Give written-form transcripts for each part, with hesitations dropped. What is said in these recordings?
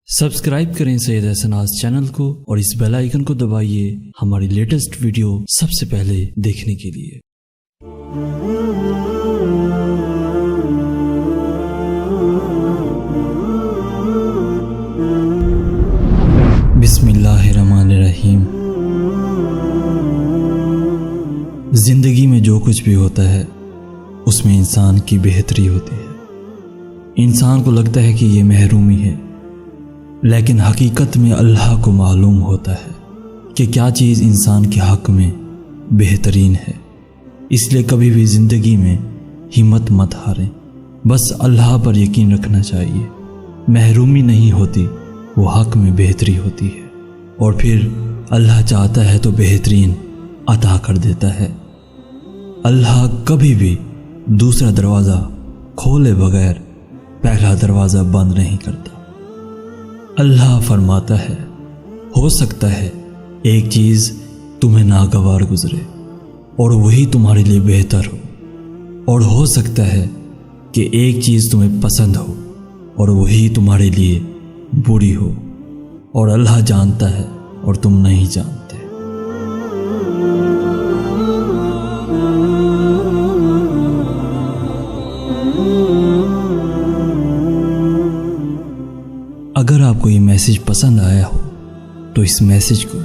Subscribe کریں سید احسان channel کو اور اس بیل آئیکن کو دبائیے ہماری لیٹسٹ ویڈیو سب سے پہلے دیکھنے کے لیے۔ بسم اللہ الرحمن الرحیم۔ زندگی میں جو کچھ بھی ہوتا ہے اس میں انسان کی بہتری ہوتی ہے۔ انسان کو لگتا ہے کہ یہ محرومی ہے، لیکن حقیقت میں اللہ کو معلوم ہوتا ہے کہ کیا چیز انسان کے حق میں بہترین ہے۔ اس لیے کبھی بھی زندگی میں ہمت مت ہاریں، بس اللہ پر یقین رکھنا چاہیے۔ محرومی نہیں ہوتی، وہ حق میں بہتری ہوتی ہے، اور پھر اللہ چاہتا ہے تو بہترین عطا کر دیتا ہے۔ اللہ کبھی بھی دوسرا دروازہ کھولے بغیر پہلا دروازہ بند نہیں کرتا۔ اللہ فرماتا ہے، ہو سکتا ہے ایک چیز تمہیں ناگوار گزرے اور وہی تمہارے لیے بہتر ہو، اور ہو سکتا ہے کہ ایک چیز تمہیں پسند ہو اور وہی تمہارے لیے بری ہو، اور اللہ جانتا ہے اور تم نہیں جانتے۔ اگر آپ کو یہ میسج پسند آیا ہو تو اس میسج کو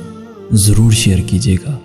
ضرور شیئر کیجیے گا۔